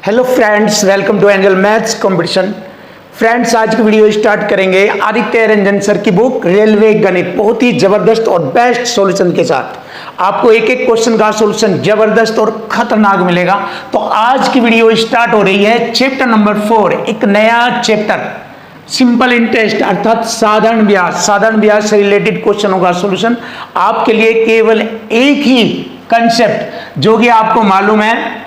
Hello friends, welcome to Angel maths competition. Friends, आज की video start करेंगे Aditya Ranjan sir की बुक रेलवे गणित, बहुत ही जबरदस्त और बेस्ट सॉल्यूशन के साथ। आपको एक एक क्वेश्चन का सॉल्यूशन जबरदस्त और खतरनाक मिलेगा। तो आज की वीडियो स्टार्ट हो रही है चैप्टर नंबर 4, एक नया चैप्टर सिंपल इंटरेस्ट अर्थात साधारण ब्याज से रिलेटेड क्वेश्चनों का सॉल्यूशन आपके लिए केवल एक ही कंसेप्ट जो कि आपको मालूम है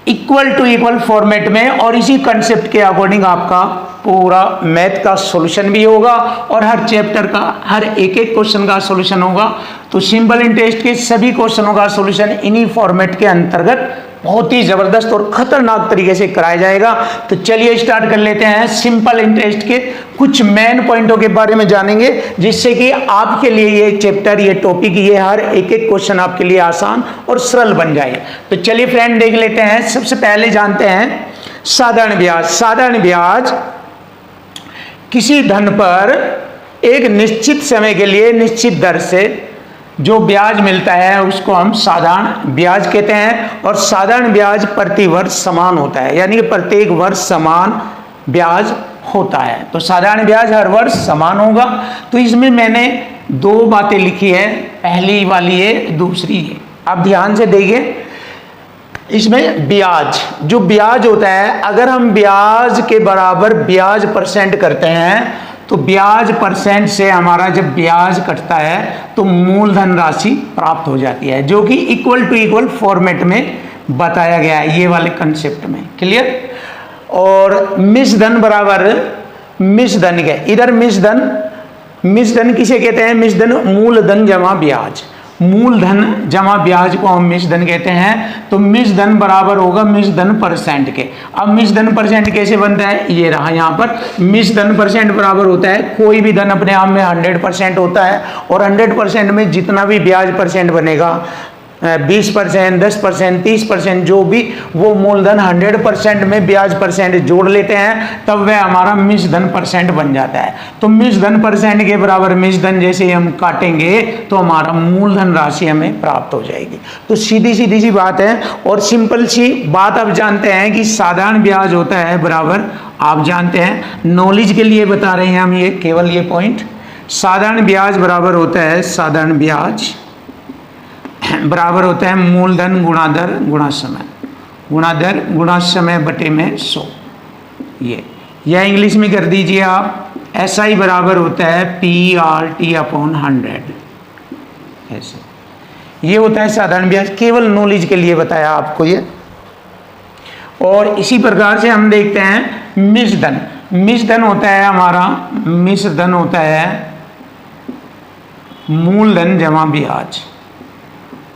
इक्वल टू इक्वल फॉर्मेट में, और इसी कंसेप्ट के अकॉर्डिंग आपका पूरा मैथ का सॉल्यूशन भी होगा और हर चैप्टर का हर एक एक क्वेश्चन का सॉल्यूशन होगा। तो सिंपल इंटरेस्ट के सभी क्वेश्चनों का सॉल्यूशन इन्हीं फॉर्मेट के अंतर्गत बहुत ही जबरदस्त और खतरनाक तरीके से कराया जाएगा। तो चलिए स्टार्ट कर लेते हैं। सिंपल इंटरेस्ट के कुछ मेन पॉइंटों के बारे में जानेंगे जिससे कि आपके लिए ये चैप्टर, ये टॉपिक, ये हर एक एक क्वेश्चन आपके लिए आसान और सरल बन जाए। तो चलिए फ्रेंड देख लेते हैं। सबसे पहले जानते हैं साधारण ब्याज। साधारण ब्याज किसी धन पर एक निश्चित समय के लिए निश्चित दर से जो ब्याज मिलता है उसको हम साधारण ब्याज कहते हैं। और साधारण ब्याज प्रति वर्ष समान होता है, यानी कि प्रत्येक वर्ष समान ब्याज होता है। तो साधारण ब्याज हर वर्ष समान होगा। तो इसमें मैंने दो बातें लिखी है, पहली वाली है, दूसरी है। आप ध्यान से देखिए, इसमें ब्याज, जो ब्याज होता है, अगर हम ब्याज के बराबर ब्याज परसेंट करते हैं तो ब्याज परसेंट से हमारा जब ब्याज कटता है तो मूलधन राशि प्राप्त हो जाती है, जो कि इक्वल टू इक्वल फॉर्मेट में बताया गया है ये वाले कंसेप्ट में। क्लियर? और मिश्रधन बराबर मिश्रधन के, इधर मिश्रधन किसे कहते हैं? मिश्रधन मूलधन जमा ब्याज, मूलधन जमा ब्याज को हम मिश्रधन कहते हैं। तो मिश्रधन बराबर होगा मिश्रधन परसेंट के। अब मिश्रधन परसेंट कैसे बनता है? ये रहा यहाँ पर। मिश्रधन परसेंट बराबर होता है, कोई भी धन अपने आप में 100% होता है और 100% में जितना भी ब्याज परसेंट बनेगा, 20%, 10%, 30%, जो भी, वो मूलधन 100% में ब्याज परसेंट जोड़ लेते हैं, तब वह हमारा मिश्रधन परसेंट बन जाता है। तो मिश्रधन परसेंट के बराबर मिश्रधन जैसे हम काटेंगे तो हमारा मूलधन राशि हमें प्राप्त हो जाएगी। तो सीधी सी बात है। और सिंपल सी बात आप जानते हैं कि साधारण ब्याज होता है बराबर, आप जानते हैं, नॉलेज के लिए बता रहे हैं हम ये, केवल ये पॉइंट, साधारण ब्याज बराबर होता है, साधारण ब्याज बराबर होता है मूलधन गुणा दर गुणा समय, गुणा दर गुणा समय बटे में 100। ये या इंग्लिश में कर दीजिए आप, SI बराबर होता है PRT/100। ऐसे ये होता है साधारण ब्याज, केवल नॉलेज के लिए बताया आपको ये। और इसी प्रकार से हम देखते हैं मिश्रधन। मिश्रधन होता है हमारा, मिश्रधन होता है मूलधन जमा ब्याज,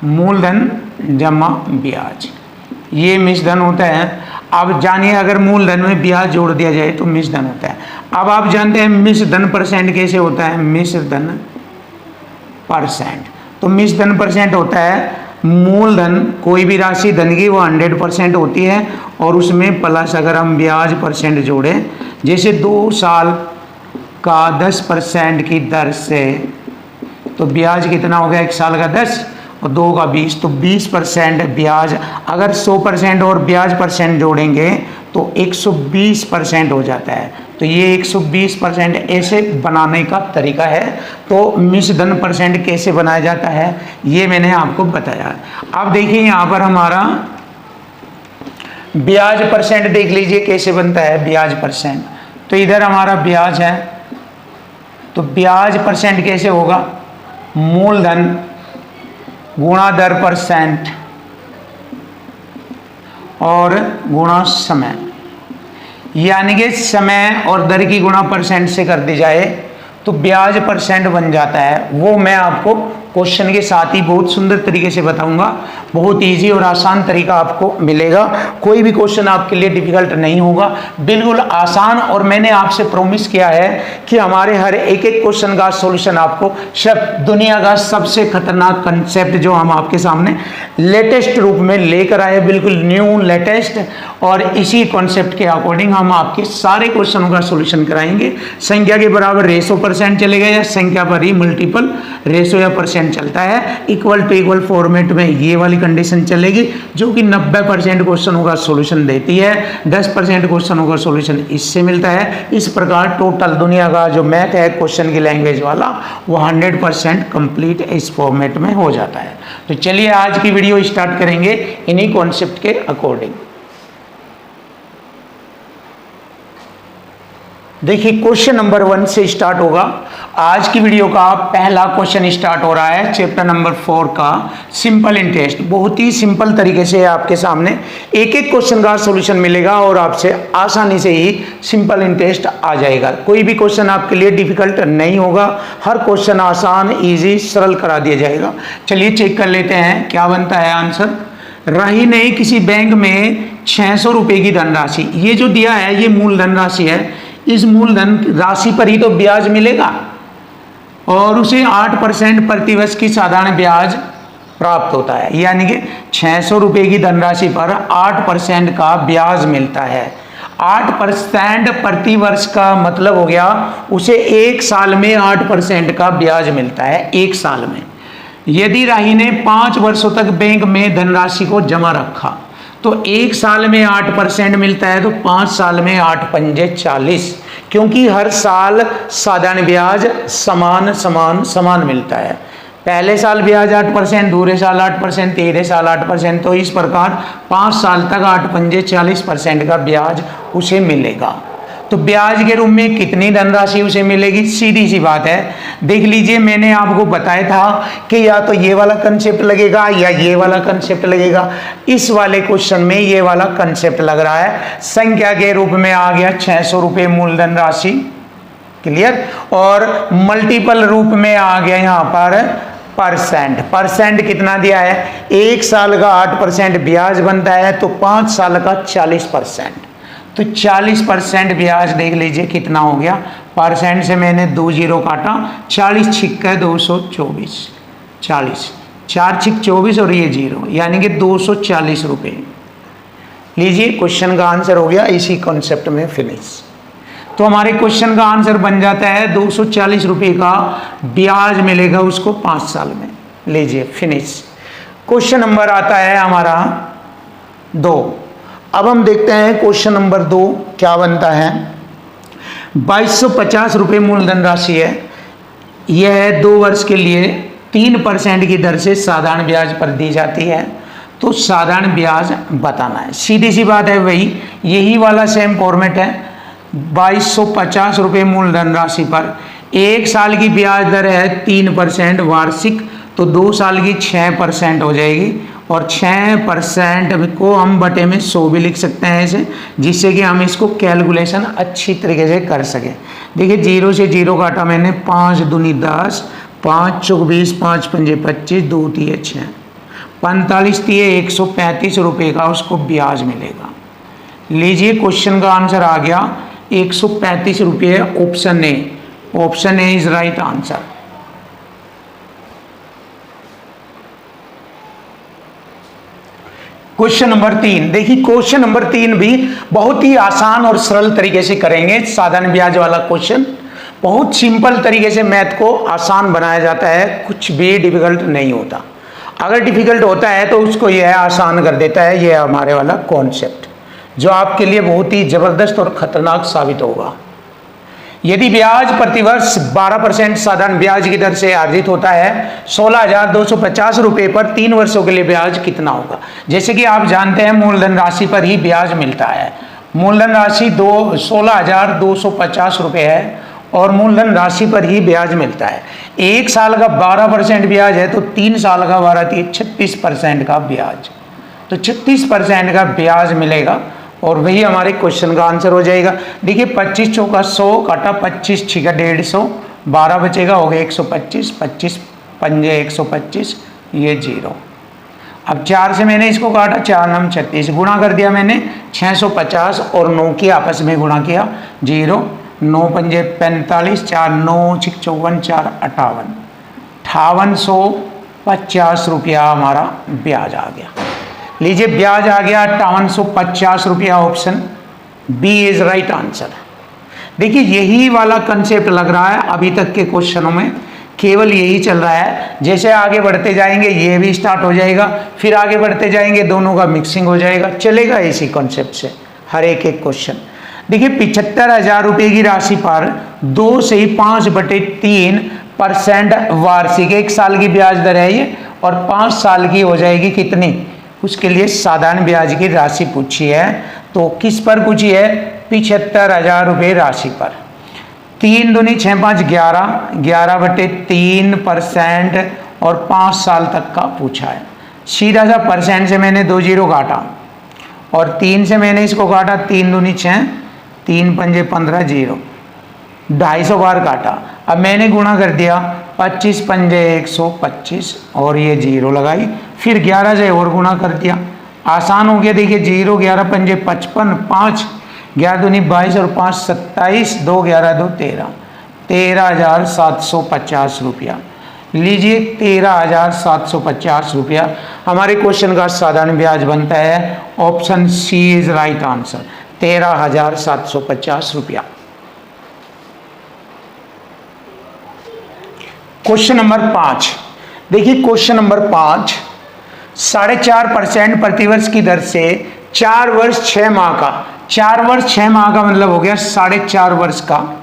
मूलधन जमा ब्याज, ये मिश्रधन होता है। अब जानिए, अगर मूलधन में ब्याज जोड़ दिया जाए तो मिश्रधन होता है। अब आप जानते हैं मिश्रधन परसेंट कैसे होता है? मिश्रधन परसेंट, तो मिश्रधन परसेंट होता है मूलधन, कोई भी राशि धन की वो 100% होती है और उसमें प्लस अगर हम ब्याज परसेंट जोड़ें, जैसे 2 साल का 10% की दर से, तो ब्याज कितना हो गया? 1 साल का 10 और 2 का 20, तो 20% ब्याज। अगर 100% और ब्याज परसेंट जोड़ेंगे तो 120% हो जाता है। तो ये 120% ऐसे बनाने का तरीका है। तो मिश्रधन परसेंट कैसे बनाया जाता है ये मैंने आपको बताया। अब देखिए यहाँ पर हमारा ब्याज परसेंट देख लीजिए कैसे बनता है ब्याज परसेंट। तो इधर हमारा ब्याज है, तो ब्याज परसेंट कैसे होगा? मूलधन गुणा दर परसेंट और गुणा समय, यानी कि समय और दर की गुणा परसेंट से कर दी जाए तो ब्याज परसेंट बन जाता है। वो मैं आपको क्वेश्चन के साथ ही बहुत सुंदर तरीके से बताऊंगा, बहुत इजी और आसान तरीका आपको मिलेगा। कोई भी क्वेश्चन आपके लिए डिफिकल्ट नहीं होगा, बिल्कुल आसान। और मैंने आपसे प्रॉमिस किया है कि हमारे हर एक एक क्वेश्चन का सॉल्यूशन आपको सब दुनिया का सबसे खतरनाक कंसेप्ट जो हम आपके सामने लेटेस्ट रूप में लेकर आए, बिल्कुल न्यू लेटेस्ट, और इसी कॉन्सेप्ट के अकॉर्डिंग हम आपके सारे क्वेश्चनों का सॉल्यूशन कराएंगे। संख्या के बराबर रेशो परसेंट चलेगा या संख्या पर ही मल्टीपल रेशो या परसेंट 10% चलता है। इक्वल टू इक्वल फॉर्मेट में ये वाली कंडीशन चलेगी, जो कि 90% क्वेश्चनों का सॉल्यूशन देती है, 10% क्वेश्चनों का सॉल्यूशन इससे मिलता है। इस प्रकार टोटल दुनिया का जो मैथ है क्वेश्चन की लैंग्वेज वाला, वो 100% कंप्लीट इस फॉर्मेट में हो जाता है। तो चलिए आज की वीडियो स्टार्ट करेंगे इन्हीं कॉन्सेप्ट के अकॉर्डिंग। देखिए क्वेश्चन नंबर 1 से स्टार्ट होगा। आज की वीडियो का पहला क्वेश्चन स्टार्ट हो रहा है चैप्टर नंबर 4 का सिंपल इंटरेस्ट। बहुत ही सिंपल तरीके से आपके सामने एक एक क्वेश्चन का सॉल्यूशन मिलेगा और आपसे आसानी से ही सिंपल इंटरेस्ट आ जाएगा। कोई भी क्वेश्चन आपके लिए डिफिकल्ट नहीं होगा, हर क्वेश्चन आसान, इजी, सरल करा दिया जाएगा। चलिए चेक कर लेते हैं क्या बनता है आंसर। राही ने किसी बैंक में 600 रुपये की धनराशि, ये जो दिया है ये मूलधन राशि है, इस मूलधन राशि पर ही तो ब्याज मिलेगा और उसे 8% प्रतिवर्ष की साधारण ब्याज प्राप्त होता है। यानी कि 600 रुपये की धनराशि पर 8% का ब्याज मिलता है। 8% प्रतिवर्ष का मतलब हो गया उसे एक साल में 8% का ब्याज मिलता है, एक साल में। यदि राही ने 5 वर्षों तक बैंक में धनराशि को जमा रखा तो एक साल में 8% मिलता है, तो 5 साल में 8 पंजे 40, क्योंकि हर साल साधारण ब्याज समान मिलता है। पहले साल ब्याज 8%, दूसरे साल 8%, तीसरे साल 8%, तो इस प्रकार 5 साल तक 8 पंजे 40% का ब्याज उसे मिलेगा। तो ब्याज के रूप में कितनी धनराशि उसे मिलेगी, सीधी सी बात है। देख लीजिए मैंने आपको बताया था कि या तो ये वाला कंसेप्ट लगेगा या ये वाला कंसेप्ट लगेगा। इस वाले क्वेश्चन में ये वाला कंसेप्ट लग रहा है। संख्या के रूप में आ गया 600 रुपये मूलधन राशि, क्लियर, और मल्टीपल रूप में आ गया यहाँ पर परसेंट कितना दिया है, एक साल का 8% ब्याज बनता है, तो 5 साल का 40%, तो 40% ब्याज देख लीजिए कितना हो गया। परसेंट से मैंने 2 जीरो काटा, 40 छिक्का 224, 40 4 छिक 24 और ये जीरो, यानी कि 240 रुपये। लीजिए क्वेश्चन का आंसर हो गया इसी कॉन्सेप्ट में फिनिश। तो हमारे क्वेश्चन का आंसर बन जाता है 240 रुपये का ब्याज मिलेगा उसको 5 साल में। लीजिए फिनिश। क्वेश्चन नंबर आता है हमारा 2। अब हम देखते हैं क्वेश्चन नंबर 2 क्या बनता है। 2250 रुपये मूलधन राशि है। यह 2 वर्ष के लिए 3% की दर से साधारण ब्याज पर दी जाती है। तो साधारण ब्याज बताना है, सीधी सी बात है, वही यही वाला सेम फॉर्मेट है। 2250 रुपये मूलधन राशि पर एक साल की ब्याज दर है 3% वार्षिक, तो 2 साल की 6% हो जाएगी, और 6% को हम बटे में 100 भी लिख सकते हैं ऐसे, जिससे कि हम इसको कैलकुलेशन अच्छी तरीके से कर सकें। देखिए 0 से 0 काटा मैंने, 5 दूनी 10, 5 चौक 20, 5 पंजे 25, 2 तिये 6, 45 तिये 135 रुपये का उसको ब्याज मिलेगा। लीजिए क्वेश्चन का आंसर आ गया 135 रुपये, option A. Option A is right answer. Question number 3, देखिए क्वेश्चन नंबर 3 भी बहुत ही आसान और सरल तरीके से करेंगे। साधारण ब्याज वाला क्वेश्चन, बहुत सिंपल तरीके से मैथ को आसान बनाया जाता है, कुछ भी डिफिकल्ट नहीं होता। अगर डिफिकल्ट होता है तो उसको यह आसान कर देता है, यह हमारे वाला कॉन्सेप्ट, जो आपके लिए बहुत ही जबरदस्त और खतरनाक साबित होगा। यदि ब्याज प्रतिवर्ष 12% साधारण ब्याज की दर से अर्जित होता है 16,250 रुपये पर 3 वर्षों के लिए ब्याज कितना होगा। जैसे कि आप जानते हैं मूलधन राशि पर ही ब्याज मिलता है। मूलधन राशि 16,250 रुपये है और मूलधन राशि पर ही ब्याज मिलता है। एक साल का 12% ब्याज है, तो 3 साल का 36% का ब्याज, तो 36% का ब्याज मिलेगा, और वही हमारे क्वेश्चन का आंसर हो जाएगा। देखिए 25 चौका 100 काटा, 25 छिका 150, 12 बचेगा, हो गया 125, 25 पंजे 125, ये 0। अब 4 से मैंने इसको काटा, 4 9 36, गुणा कर दिया मैंने 650 और 9 की आपस में गुणा किया, 0, 9 पंजे 45, 4 9 छिक 54, 4 58, 5850 रुपया हमारा ब्याज आ गया। लीजिए ब्याज आ गया 5850 रुपया, option B is right answer. देखिए यही वाला कंसेप्ट लग रहा है अभी तक के क्वेश्चनों में केवल यही चल रहा है। जैसे आगे बढ़ते जाएंगे ये भी स्टार्ट हो जाएगा, फिर आगे बढ़ते जाएंगे दोनों का मिक्सिंग हो जाएगा, चलेगा इसी कॉन्सेप्ट से हर एक क्वेश्चन। देखिए 75,000 रुपये की राशि पर 2 से 5/3% वार्षिक 1 साल की ब्याज दर है ये, और 5 साल की हो जाएगी कितनी, उसके लिए साधारण ब्याज की राशि पूछी है। तो किस पर पूछी है, 75,000 रुपये राशि पर। 3 दूनी 6 5 11, 11/3% और 5 साल तक का पूछा है। सीधा सा परसेंट से मैंने 2 जीरो काटा और 3 से मैंने इसको काटा, 3 दूनी 6, 3 पंजे 15, 0, 250 बार काटा। अब मैंने गुणा कर दिया, 25 पंजे 125 और ये 0 लगाई, फिर 11 से और गुणा कर दिया, आसान हो गया। देखिए 0, 11 पंजे 55, 5, 11 दूनी 22 और 5 27, 2 11 2 13, 13,750 रुपया। लीजिए 13,750 रुपया हमारे क्वेश्चन का साधारण ब्याज बनता है। Option C is right answer, 13,750 रुपया। क्वेश्चन नंबर 5, देखिए क्वेश्चन नंबर 5, 4.5% प्रतिवर्ष की दर से 4 वर्ष 6 माह का, 4 वर्ष 6 माह का मतलब हो गया 4.5 वर्ष का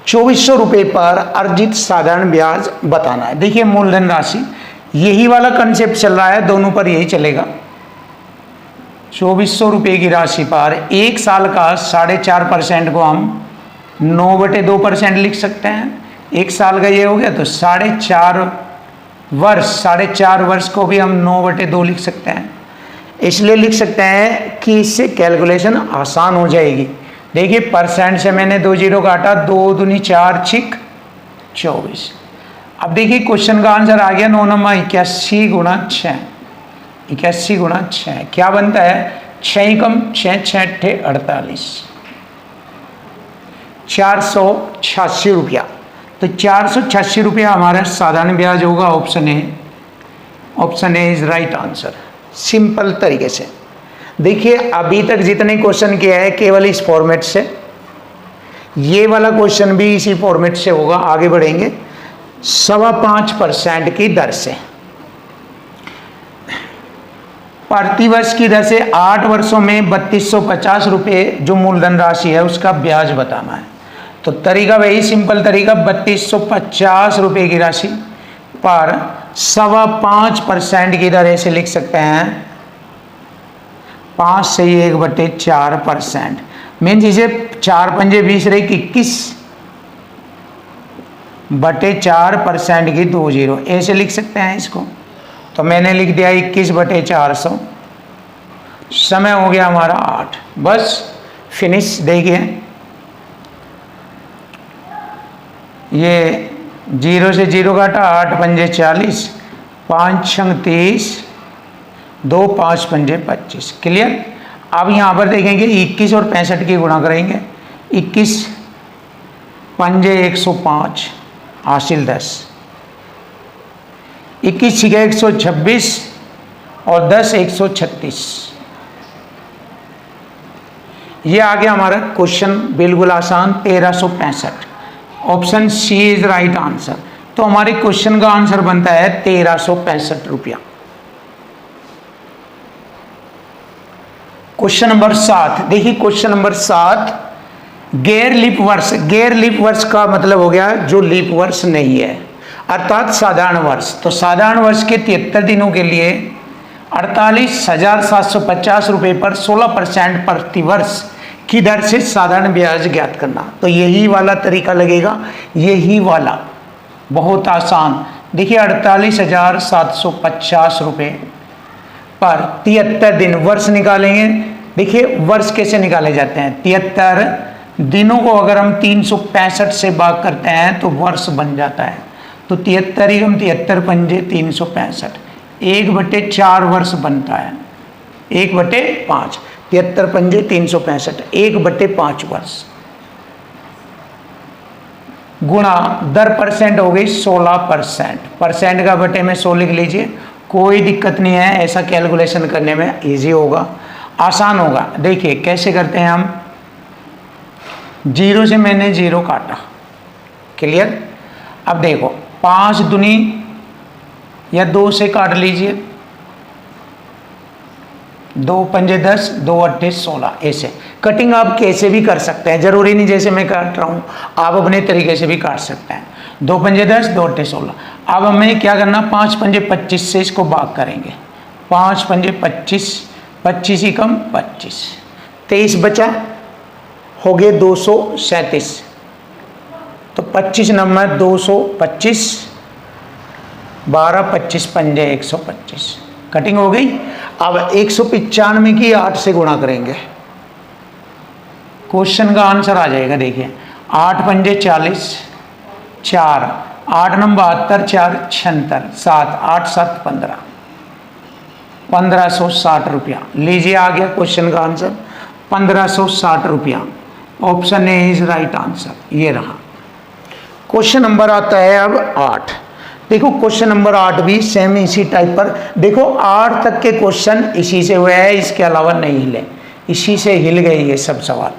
2400 रुपये पर अर्जित साधारण ब्याज बताना है। देखिए मूलधन राशि, यही वाला कंसेप्ट चल रहा है, दोनों पर यही चलेगा। 2400 रुपये की राशि पर 1 साल का 4.5% को हम 9/2% लिख सकते हैं। 1 साल का ये हो गया, तो 4.5 वर्ष को भी हम 9/2 लिख सकते हैं। इसलिए लिख सकते हैं कि इससे कैलकुलेशन आसान हो जाएगी। देखिए परसेंट से मैंने 2 जीरो काटा, 2 दूनी 4 6 24। अब देखिए क्वेश्चन का आंसर आ गया 9 नंबर 81 गुणा 6, 81 गुणा 6 क्या बनता है, 6 कम 6 6 48, 486 रुपया। तो 486 रुपया हमारा साधारण ब्याज होगा। Option A, option A is right answer. Simple तरीके से देखिए अभी तक जितने क्वेश्चन किया है केवल इस फॉर्मेट से, ये वाला क्वेश्चन भी इसी फॉर्मेट से होगा। आगे बढ़ेंगे 5.25% की दर से, प्रतिवर्ष की दर से 8 वर्षों में 3250 रुपये जो मूलधन राशि है उसका ब्याज बताना है। तो तरीका वही सिंपल तरीका, 3250 रुपये की राशि पर 5.25% की दर ऐसे लिख सकते हैं, 5 से 1/4%। मेन चीज़ है 4 पंजे 20 रही, 21/4% की 2 जीरो ऐसे लिख सकते हैं इसको। तो मैंने लिख दिया 21/400, समय हो गया हमारा 8, बस फिनिश। देखिए ये 0 से 0 काटा, 8 पंजे 40, 5 छंग 30, 2 5 पंजे 25। क्लियर। अब यहाँ पर देखेंगे 21 और 65 की गुणा करेंगे, 21 पंजे 105, हासिल 10, 21 छिके 126 और 10 136। ये आ गया हमारा क्वेश्चन बिल्कुल आसान, 1365। Option C is right answer. तो हमारे क्वेश्चन का आंसर बनता है 1365 रुपया। क्वेश्चन नंबर 7, देखिए क्वेश्चन नंबर 7, गैर लीप वर्ष। गैर लीप वर्ष का मतलब हो गया जो लीप वर्ष नहीं है, अर्थात साधारण वर्ष। तो साधारण वर्ष के 73 दिनों के लिए 48,750 रुपये पर 16% प्रतिवर्ष की दर से साधारण ब्याज ज्ञात करना। तो यही वाला तरीका लगेगा, यही वाला बहुत आसान। देखिए 48,750 रुपये पर 73 दिन, वर्ष निकालेंगे। देखिए वर्ष कैसे निकाले जाते हैं, 73 दिनों को अगर हम 365 से भाग करते हैं तो वर्ष बन जाता है। तो 73 ही हम 73 पंजे 365, 1/4 वर्ष बनता है, 1/5, 73 पंजे 365, 1/5 वर्ष गुणा दर परसेंट हो गई 16%। परसेंट का बटे में 100 लिख लीजिए, कोई दिक्कत नहीं है, ऐसा कैलकुलेशन करने में इजी होगा, आसान होगा। देखिए कैसे करते हैं हम, 0 से मैंने 0 काटा, क्लियर। अब देखो 5 दूनी या 2 से काट लीजिए, 2 पंजे 10, 2 अट्ठे 16। ऐसे कटिंग आप कैसे भी कर सकते हैं, जरूरी नहीं जैसे मैं काट रहा हूँ, आप अपने तरीके से भी काट सकते हैं। 2 पंजे 10, 2 अट्ठे 16। अब हमें क्या करना, 5 पंजे 25 से इसको भाग करेंगे। 5 पंजे 25, 25 ही कम 25, 23 बचा, हो गए 237। तो 25 नंबर 225, 12 25 पंजे 125, कटिंग हो गई। अब 195 की 8 से गुणा करेंगे, क्वेश्चन का आंसर आ जाएगा। देखिए 8 पंजे 40, 4 8 नंबर 72, 4 76, 7 8 7 15, 1560 रुपया। लीजिए आ गया क्वेश्चन का आंसर 1560 रुपया। Option A is right answer, ये रहा। क्वेश्चन नंबर आता है अब 8। देखो क्वेश्चन नंबर 8 भी सेम इसी टाइप पर। देखो 8 तक के क्वेश्चन इसी से हुए हैं, इसके अलावा नहीं हिले, इसी से हिल गए ये सब सवाल।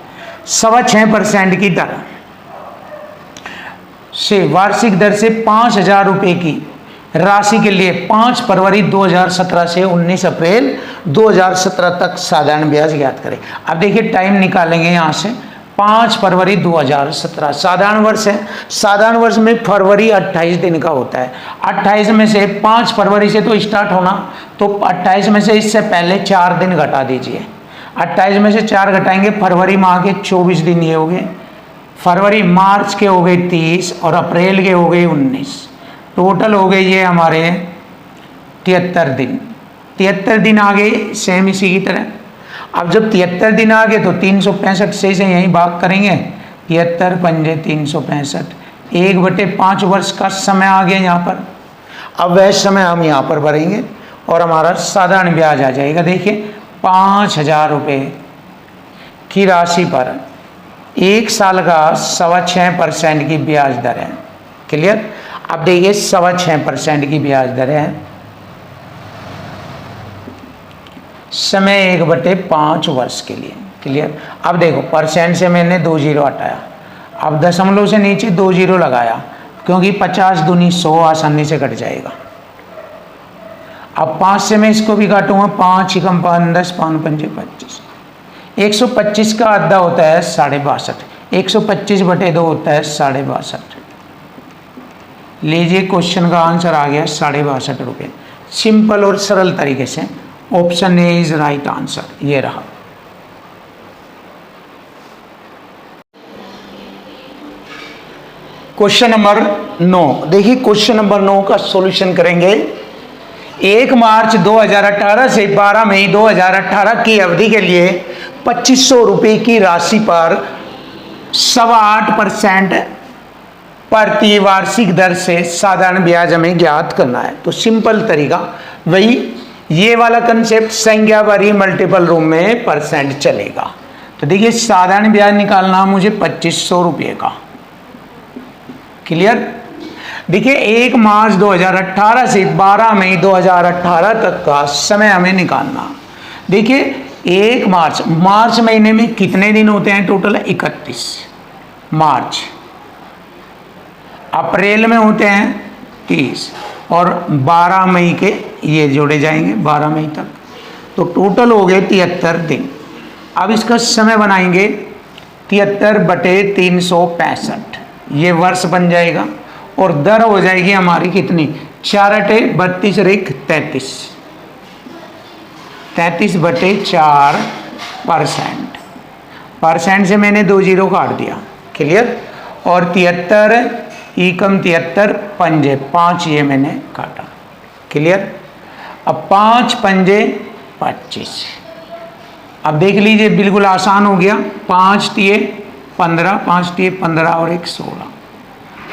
6.25% की दर से वार्षिक दर से 5,000 रुपये की राशि के लिए 5 फरवरी 2017 से 19 अप्रैल 2017 तक साधारण ब्याज ज्ञात करें। अब देखिए टाइम निकालेंगे यहाँ से। 5 फरवरी 2017 साधारण वर्ष है। साधारण वर्ष में फरवरी 28 दिन का होता है। 28 में से 5 फरवरी से तो स्टार्ट होना, तो 28 में से इससे पहले 4 दिन घटा दीजिए। 28 में से 4 घटाएंगे, फरवरी माह के 24 दिन ये हो गए, फरवरी मार्च के हो गए 30 और अप्रैल के हो गए 19। टोटल हो गए ये हमारे 73 दिन। 73 दिन आ गए सेम इसी की तरह। अब जब 73 दिन आ गए तो 365 से यहीं भाग करेंगे। 73 पंजे 365, 1/5 वर्ष का समय आ गया यहाँ पर। अब वह समय हम यहाँ पर भरेंगे और हमारा साधारण ब्याज आ जाएगा। देखिए 5,000 रुपये की राशि पर 1 साल का 6.25% की ब्याज दर है। क्लियर। अब देखिए 6.25% की ब्याज दर है, समय 1/5 वर्ष के लिए। क्लियर। अब देखो परसेंट से मैंने 2 जीरो हटाया, अब दशमलव से नीचे 2 जीरो लगाया, क्योंकि 50 दूनी 100 आसानी से कट जाएगा। अब 5 से मैं इसको भी काटूंगा, 5 एकम 5 10, 5 पंजे 25। 125 का आधा होता है 62.5, 125/2 होता है 62.5। लीजिए क्वेश्चन का आंसर आ गया 62.5 रुपये। सिंपल और सरल तरीके से option A is right answer, ये रहा। Question number 9। देखिए क्वेश्चन नंबर 9 का सॉल्यूशन करेंगे। 1 मार्च 2018 से 12 मई 2018 की अवधि के लिए 2500 रुपये की राशि पर 8.25% प्रति वार्षिक दर से साधारण ब्याज हमें ज्ञात करना है। तो सिंपल तरीका वही, ये वाला कंसेप्ट संख्या वारी मल्टीपल रूम में परसेंट चलेगा। तो देखिए साधारण ब्याज निकालना मुझे 2500 रुपये का। क्लियर। देखिए 1 मार्च 2018 से 12 मई 2018 तक का समय हमें निकालना। देखिए 1 मार्च महीने में कितने दिन होते हैं टोटल? 31 मार्च। अप्रैल में होते हैं 30 और 12 मई के ये जोड़े जाएंगे 12 मई तक, तो टोटल हो गए 73 दिन। अब इसका समय बनाएंगे 73/365, ये वर्ष बन जाएगा और दर हो जाएगी हमारी कितनी? 4 अटे 32 और 1 33, 33/4%। परसेंट से मैंने 2 जीरो काट दिया। क्लियर। और 73 एकम 73 पंजे 5 ये मैंने काटा। क्लियर। अब 5 पंजे 25। अब देख लीजिए बिल्कुल आसान हो गया। 5 तिये 15, 5 तिये 15 और 1 16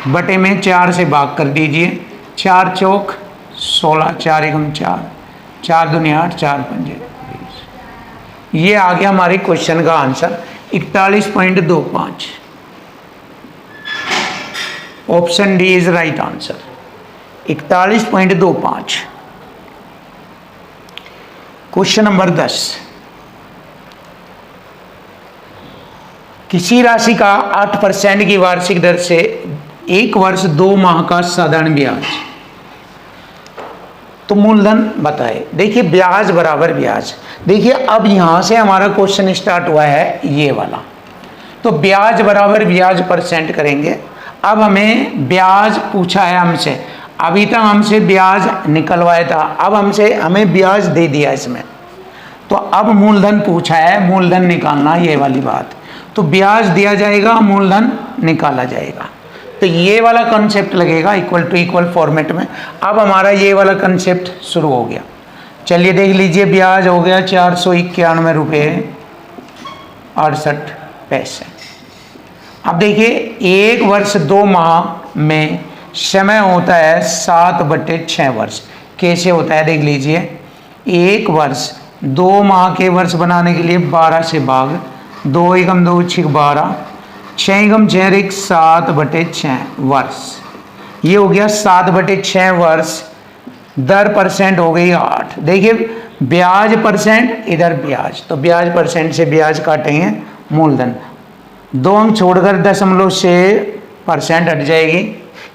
बटे में 4 से भाग कर दीजिए। 4 चौक 16, 4 एकम 4, 4 दूनी 8, 4 पंजे 20। ये आ गया हमारे क्वेश्चन का answer 41.25। Option D is right answer 41.25। Question number 10। किसी राशि का 8% की वार्षिक दर से 1 वर्ष 2 माह का साधारण ब्याज, तो मूलधन बताए। देखिए ब्याज बराबर ब्याज, देखिए अब यहां से हमारा क्वेश्चन स्टार्ट हुआ है ये वाला, तो ब्याज बराबर ब्याज परसेंट करेंगे। अब हमें ब्याज पूछा है हमसे, अभी तक हमसे ब्याज निकलवाया था, अब हमें ब्याज दे दिया इसमें, तो अब मूलधन पूछा है, मूलधन निकालना ये वाली बात, तो ब्याज दिया जाएगा, मूलधन निकाला जाएगा। तो ये वाला कंसेप्ट लगेगा इक्वल टू इक्वल फॉर्मेट में। अब हमारा ये वाला कंसेप्ट शुरू हो गया। चलिए देख लीजिए, ब्याज हो गया 491 रुपये 68 पैसे। अब देखिए 1 वर्ष 2 माह में समय होता है 7/6 वर्ष। कैसे होता है देख लीजिए, 1 वर्ष 2 माह के वर्ष बनाने के लिए 12 से भाग, 2 एकम 2 6 12, 6 एकम 6 1 7/6 वर्ष। ये हो गया 7/6 वर्ष। दर परसेंट हो गई 8। देखिए ब्याज परसेंट, इधर ब्याज, तो ब्याज परसेंट से ब्याज काटेंगे, मूलधन 2 अंक छोड़कर दशमलव से परसेंट हट जाएगी,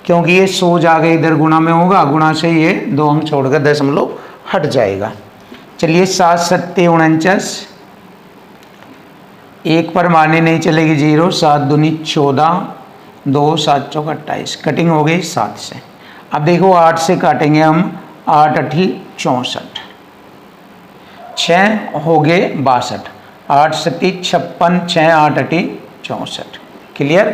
क्योंकि ये 100 जाके इधर गुणा में होगा, गुणा से ये 2 अंक छोड़कर दशमलव हट जाएगा। चलिए 7 7 49, 1 पर मारने नहीं चलेगी 0, 7 दूनी 14, 2 7 चौक 28, कटिंग हो गई 7 से। अब देखो 8 से काटेंगे हम, 8 8 64, 6 हो गए 62, 8 7 56, 6 8 8 64। क्लियर।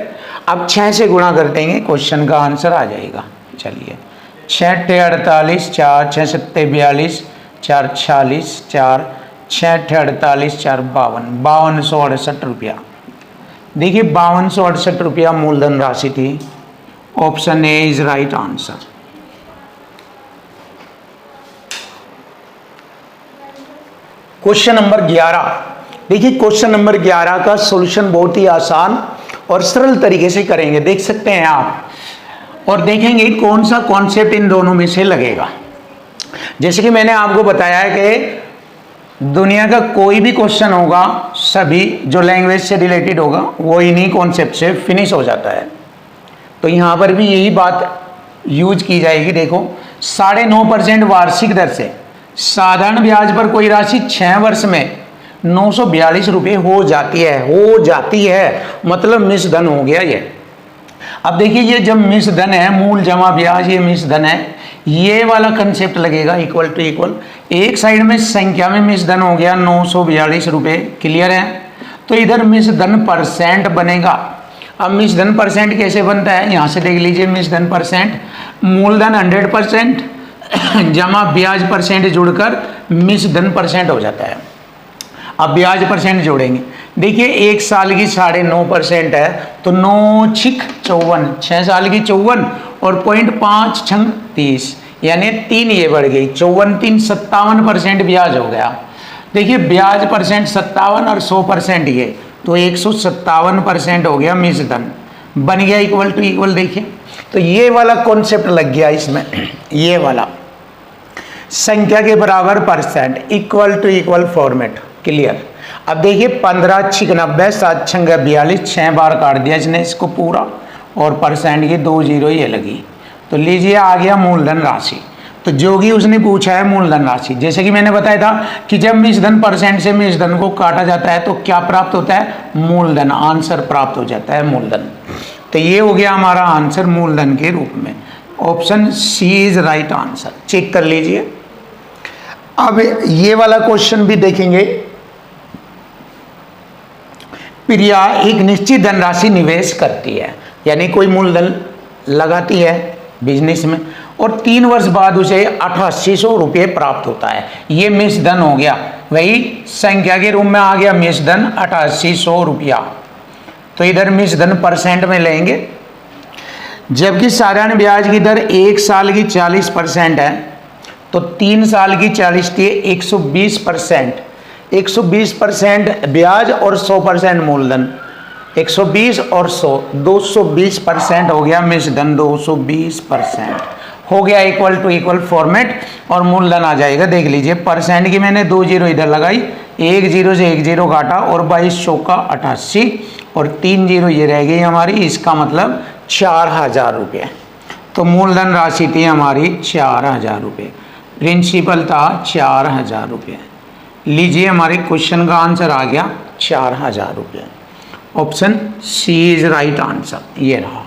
अब 6 से गुणा कर देंगे, क्वेश्चन का आंसर आ जाएगा। चलिए 6 8 48, 4 6 7 42, 4 46, 4 6 8 48, 4 52, 5268 रुपया। देखिए 5268 रुपया मूलधन राशि थी। Option A is right answer. Question number 11। देखिए क्वेश्चन नंबर 11 का सॉल्यूशन बहुत ही आसान और सरल तरीके से करेंगे, देख सकते हैं आप, और देखेंगे कौन सा कॉन्सेप्ट इन दोनों में से लगेगा। जैसे कि मैंने आपको बताया है कि दुनिया का कोई भी क्वेश्चन होगा, सभी जो लैंग्वेज से रिलेटेड होगा वो इन्हीं कॉन्सेप्ट से फिनिश हो जाता है। तो यहाँ पर भी यही बात यूज की जाएगी। देखो 9.5% वार्षिक दर से साधारण ब्याज पर कोई राशि 6 वर्ष में 942 रुपये हो जाती है, मतलब मिश्र धन हो गया ये। अब देखिए ये जब मिश्र धन है, मूल जमा ब्याज, ये मिश्र धन है, ये वाला कंसेप्ट लगेगा इक्वल टू इक्वल। एक साइड में संख्या में मिश्र धन हो गया 942 रुपये। क्लियर है। तो इधर मिश्र धन परसेंट बनेगा। अब मिश्र धन परसेंट कैसे बनता है, यहाँ से देख लीजिए। मिश्र धन परसेंट, मूलधन 100% जमा ब्याज परसेंट जुड़कर मिश्र धन परसेंट हो जाता है। अब ब्याज परसेंट जोड़ेंगे। देखिए 1 साल की 9.5% है, तो 9 6 54, 6 साल की 54 और 0.5 6 30, यानी 3 ये बढ़ गई, 54 3 57% ब्याज हो गया। देखिए ब्याज परसेंट 57 और 100% ये, तो 157% हो गया मिश्र धन, बन गया इक्वल टू इक्वल। देखिए तो ये वाला कॉन्सेप्ट लग गया इसमें, ये वाला संख्या के बराबर percent equal to equal format. Clear. अब देखिए 15 96, 7 6 42, 6 बार काट दिया इसने इसको पूरा, और परसेंट की 2 0 ये लगी। तो लीजिए आ गया मूलधन राशि। तो जो कि उसने पूछा है मूलधन राशि, जैसे कि मैंने बताया था कि जब मिश्र धन परसेंट से मिश्र धन को काटा जाता है तो क्या प्राप्त होता है, मूलधन। आंसर प्राप्त हो जाता है मूलधन। तो ये हो गया हमारा आंसर मूलधन के रूप में। Option C is right answer. Check कर लीजिए। अब ये वाला क्वेश्चन भी देखेंगे। प्रिया एक निश्चित धनराशि निवेश करती है, यानी कोई मूलधन लगाती है बिजनेस में, और 3 वर्ष बाद उसे 8800 रुपये प्राप्त होता है। ये मिश्र धन हो गया, वही संख्या के रूप में आ गया मिश्र धन 8800 रुपया। तो इधर मिश्र धन परसेंट में लेंगे। जबकि साधारण ब्याज की दर 1 साल की 40% है, तो 3 साल की 40 थी 120%। 120% ब्याज और 100% मूलधन, 120 और 100 220% हो गया मिश्र धन। 220% हो गया इक्वल टू इक्वल फॉर्मेट, और मूलधन आ जाएगा। देख लीजिए परसेंट की मैंने 2 0 इधर लगाई, 1 0 से 1 0 काटा, और 22 चौका 88 और 3 0 ये रह गई हमारी। इसका मतलब 4,000 रुपये। तो मूलधन राशि थी हमारी 4,000 रुपये, प्रिंसिपल था 4,000 रुपये। लीजिए हमारे क्वेश्चन का आंसर आ गया 4,000 रुपये। Option C is right answer, ये रहा।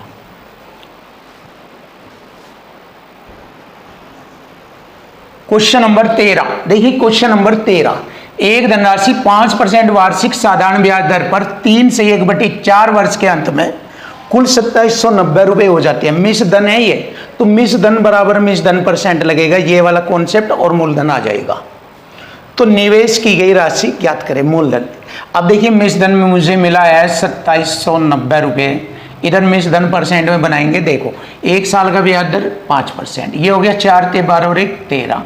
क्वेश्चन नंबर 13, देखिए क्वेश्चन नंबर 13, एक धनराशि 5% वार्षिक साधारण ब्याज दर पर 3 से 1/4 वर्ष के अंत में कुल 2790 रुपये हो जाती है। मिश्र धन है ये, तो मिश्र धन बराबर मिश्र धन परसेंट लगेगा, ये वाला कॉन्सेप्ट, और मूलधन आ जाएगा। तो निवेश की गई राशि ज्ञात करें, मूलधन। अब देखिए मिश्र धन में मुझे मिला है 2790 रुपये, इधर मिश्र धन परसेंट में बनाएंगे। देखो 1 साल का ब्याज दर 5%, ये हो गया 4 ते 12 और 1 13,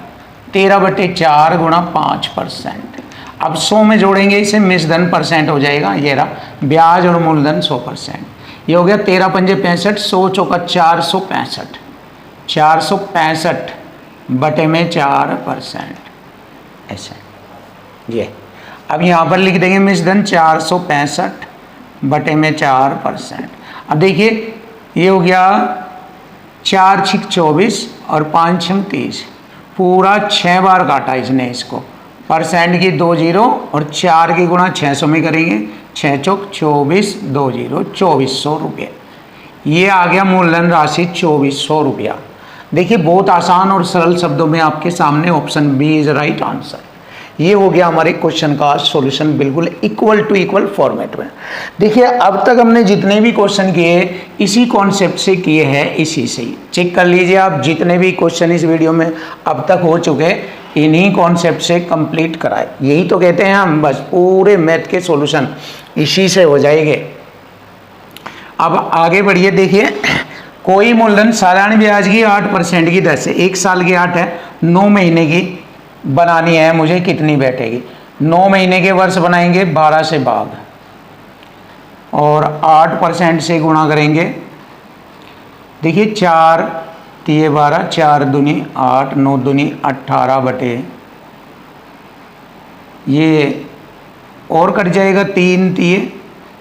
13/4 गुणा 5%। अब 100 में जोड़ेंगे इसे, मिश्र धन परसेंट हो जाएगा, ये रहा ब्याज और मूलधन 100%। ये हो गया 13 पंजे 65, 100 चौका 465, 465 बटे में 4%, ऐसा ये। अब यहाँ पर लिख देंगे मिश्र धन 465 बटे में 4%। अब देखिए ये हो गया 4 6 24 और 5 6 30, पूरा 6 बार काटा इसने इसको। परसेंट की 2 जीरो और 4 की गुणा 600 में करेंगे, 6 चौक 24, 2 जीरो 2400 रुपये। ये आ गया मूलधन राशि 2400 रुपया। देखिए बहुत आसान और सरल शब्दों में आपके सामने option B is right answer. ये हो गया हमारे क्वेश्चन का सॉल्यूशन, बिल्कुल इक्वल टू इक्वल फॉर्मेट में। देखिए अब तक हमने जितने भी क्वेश्चन किए इसी कॉन्सेप्ट से किए हैं, इसी से ही चेक कर लीजिए आप। जितने भी क्वेश्चन इस वीडियो में अब तक हो चुके इन्हीं कॉन्सेप्ट से कंप्लीट कराए। यही तो कहते हैं हम, बस पूरे मैथ के सॉल्यूशन इसी से हो जाएंगे। अब आगे बढ़िए, देखिए कोई मूलधन साधारण ब्याज की 8% की दर से 1 साल की 8 है, 9 महीने की बनानी है मुझे, कितनी बैठेगी? 9 महीने के वर्ष बनाएंगे 12 से भाग और 8% से गुणा करेंगे। देखिए 4 तिये 12, 4 दूनी 8, 9 दूनी 18 बटे, ये और कट जाएगा 3 तिये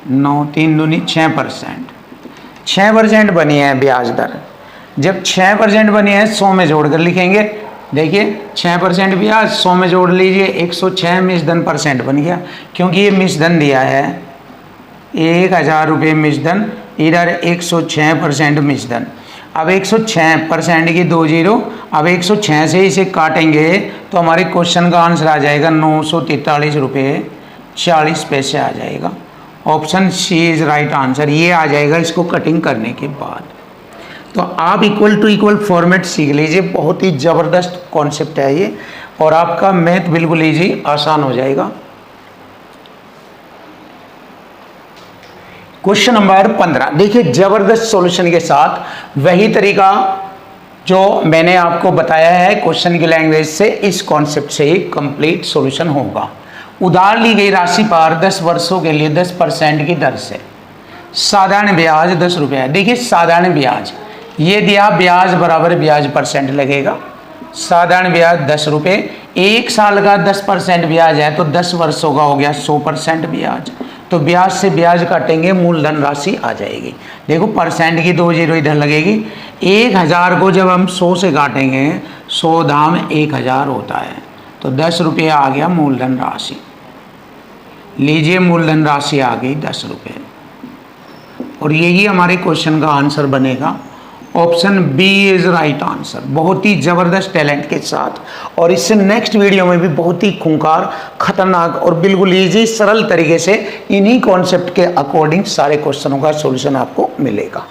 9, 3 दूनी 6%। 6% बनी है ब्याज दर। जब 6% बनी है 100 में जोड़कर लिखेंगे। देखिए 6% ब्याज 100 में जोड़ लीजिए, 106 मिश्र धन परसेंट बन गया, क्योंकि ये मिश्र धन दिया है 1000 रुपये मिश्र धन, इधर 106% मिश्र धन। अब 106% की 2 जीरो, अब 106 से इसे काटेंगे तो हमारे क्वेश्चन का आंसर आ जाएगा 943 रुपये 40 पैसे आ जाएगा। Option C is right answer, ये आ जाएगा इसको कटिंग करने के बाद। तो आप इक्वल टू इक्वल फॉर्मेट सीख लीजिए, बहुत ही ज़बरदस्त कॉन्सेप्ट है ये, और आपका मैथ बिल्कुल ईजी आसान हो जाएगा। क्वेश्चन नंबर 15, देखिए ज़बरदस्त सॉल्यूशन के साथ वही तरीका जो मैंने आपको बताया है क्वेश्चन की लैंग्वेज से, इस कॉन्सेप्ट से ही कंप्लीट सॉल्यूशन होगा। उधार ली गई राशि पर 10 वर्षों के लिए 10% की दर से साधारण ब्याज 10 रुपये। देखिए साधारण ब्याज ये दिया, ब्याज बराबर ब्याज परसेंट लगेगा। साधारण ब्याज 10 रुपये, 1 साल का 10% ब्याज है तो 10 वर्षों का हो गया 100% ब्याज। तो ब्याज से ब्याज काटेंगे, मूलधन राशि आ जाएगी। देखो परसेंट की 2 जीरो इधर लगेगी। 1000 को जब हम 100 से काटेंगे, 100 धाम 1000 होता है, तो 10 रुपये आ गया मूलधन राशि। लीजिए मूलधन राशि आ गई 10 रुपये, और यही हमारे क्वेश्चन का आंसर बनेगा। Option B is right answer, बहुत ही ज़बरदस्त टैलेंट के साथ। और इससे नेक्स्ट वीडियो में भी बहुत ही खूंखार, खतरनाक और बिल्कुल ईजी सरल तरीके से इन्हीं कॉन्सेप्ट के अकॉर्डिंग सारे क्वेश्चनों का सॉल्यूशन आपको मिलेगा।